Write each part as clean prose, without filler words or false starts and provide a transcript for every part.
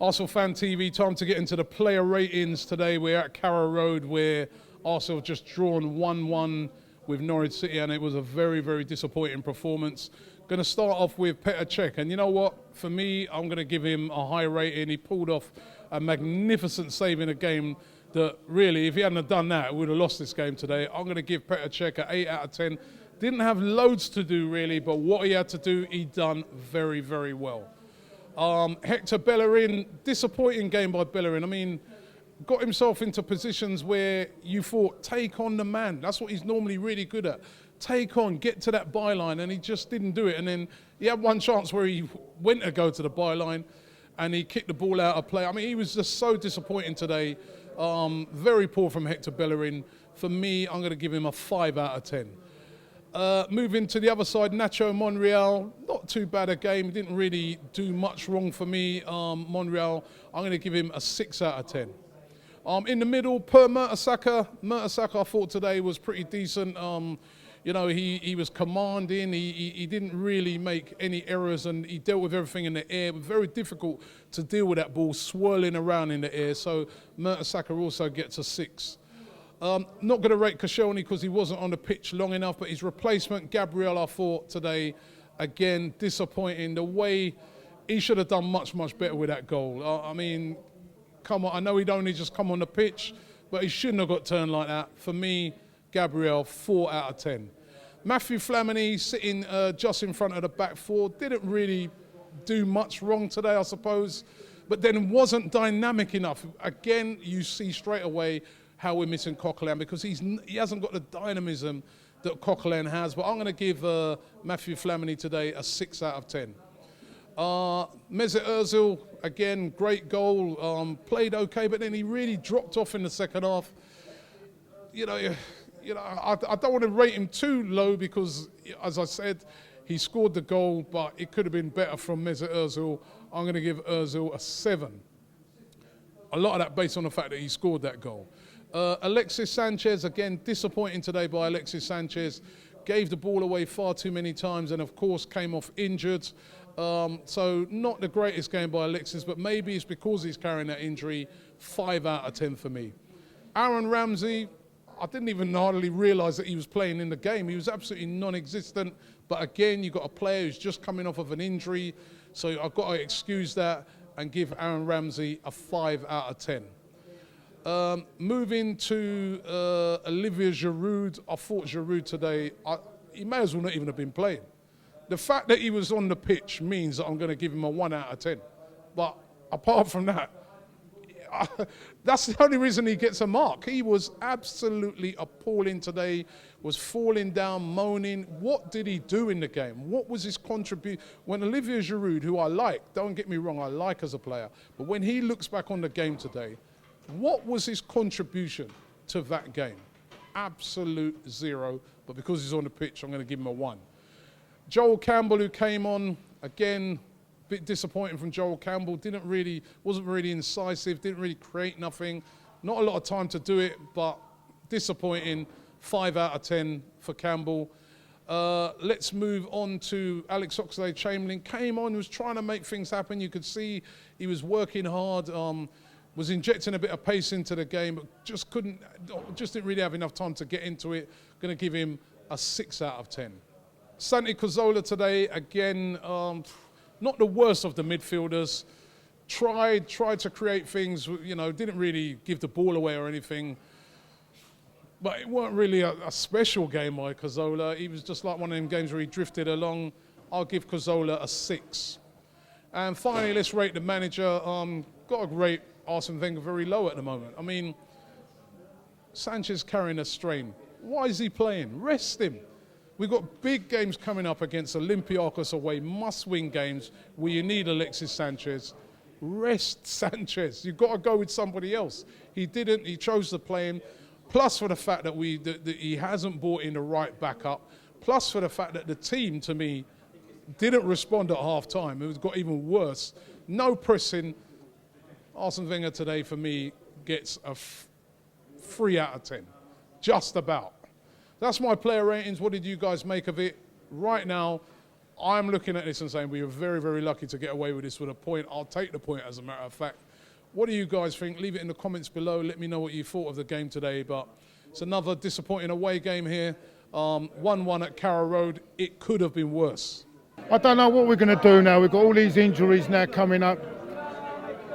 Arsenal Fan TV, time to get into the player ratings today. We're at Carrow Road where Arsenal have just drawn 1-1 with Norwich City, and it was a very, very disappointing performance. Going to start off with Petr Cech, and you know what? For me, I'm going to give him a high rating. He pulled off a magnificent save in a game that really, if he hadn't have done that, we would have lost this game today. I'm going to give Petr Cech an 8 out of 10. Didn't have loads to do really, but what he had to do, he done very, very well. Hector Bellerin, disappointing game by Bellerin. I mean, got himself into positions where you thought, take on the man. That's what he's normally really good at. Take on, get to that byline, and he just didn't do it. And then he had one chance where he went to go to the byline and he kicked the ball out of play. I mean, he was just so disappointing today. Very poor from Hector Bellerin. For me, I'm going to give him a 5 out of 10. Moving to the other side, Nacho Monreal, not too bad a game, didn't really do much wrong for me. Monreal, I'm going to give him a 6 out of 10. In the middle, Per Mertesacker. Mertesacker I thought today was pretty decent. You know, he was commanding, he didn't really make any errors, and he dealt with everything in the air. It was very difficult to deal with that ball swirling around in the air, so Mertesacker also gets a 6. Not going to rate Koscielny because he wasn't on the pitch long enough, but his replacement, Gabriel, I thought today, again, disappointing. The way he should have done much, much better with that goal. I mean, come on, I know he'd only just come on the pitch, but he shouldn't have got turned like that. For me, Gabriel, 4 out of 10. Matthew Flamini sitting just in front of the back four, didn't really do much wrong today, I suppose, but then wasn't dynamic enough. Again, you see straight away how we're missing Coquelin because he hasn't got the dynamism that Coquelin has. But I'm going to give Matthew Flamini today a 6 out of 10. Mesut Ozil, again, great goal, played okay, but then he really dropped off in the second half. You know, I don't want to rate him too low because, as I said, he scored the goal, but it could have been better from Mesut Ozil. I'm going to give Ozil a 7. A lot of that based on the fact that he scored that goal. Alexis Sanchez, again, disappointing today by Alexis Sanchez. Gave the ball away far too many times and, of course, came off injured. So not the greatest game by Alexis, but maybe it's because he's carrying that injury. 5 out of 10 for me. Aaron Ramsey, I didn't even hardly realise that he was playing in the game. He was absolutely non-existent. But again, you've got a player who's just coming off of an injury. So I've got to excuse that and give Aaron Ramsey a 5 out of 10. Moving to Olivier Giroud, I thought Giroud today, he may as well not even have been playing. The fact that he was on the pitch means that I'm going to give him a 1 out of 10. But apart from that, that's the only reason he gets a mark. He was absolutely appalling today, was falling down, moaning. What did he do in the game? What was his contribution? When Olivier Giroud, who I like, don't get me wrong, I like as a player, but when he looks back on the game today, what was his contribution to that game? Absolute 0, but because he's on the pitch, I'm going to give him a 1. Joel Campbell, who came on, again, a bit disappointing from Joel Campbell. Wasn't really incisive, didn't really create nothing. Not a lot of time to do it, but disappointing. 5 out of 10 for Campbell. Let's move on to Alex Oxlade-Chamberlain. Came on, was trying to make things happen. You could see he was working hard. Was injecting a bit of pace into the game, but just didn't really have enough time to get into it. Going to give him a 6 out of 10. Santi Cazorla today, again, not the worst of the midfielders. Tried to create things, you know, didn't really give the ball away or anything. But it weren't really a special game by Cazorla. He was just like one of them games where he drifted along. I'll give Cazorla a 6. And finally, let's rate the manager. Got to rate Arsene Wenger very low at the moment. I mean, Sanchez carrying a strain. Why is he playing? Rest him. We've got big games coming up against Olympiacos away, must-win games where you need Alexis Sanchez. Rest Sanchez. You've got to go with somebody else. He didn't. He chose to play him. Plus for the fact that he hasn't brought in the right backup. Plus for the fact that the team, to me, didn't respond at half-time. It got even worse. No pressing. Arsene Wenger today, for me, gets a 3 out of 10. Just about. That's my player ratings. What did you guys make of it? Right now, I'm looking at this and saying we were very, very lucky to get away with this with a point. I'll take the point as a matter of fact. What do you guys think? Leave it in the comments below. Let me know what you thought of the game today. But it's another disappointing away game here. 1-1 at Carrow Road. It could have been worse. I don't know what we're going to do now. We've got all these injuries now coming up.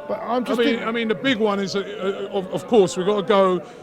But I'm just I mean, the big one is, of course, we've got to go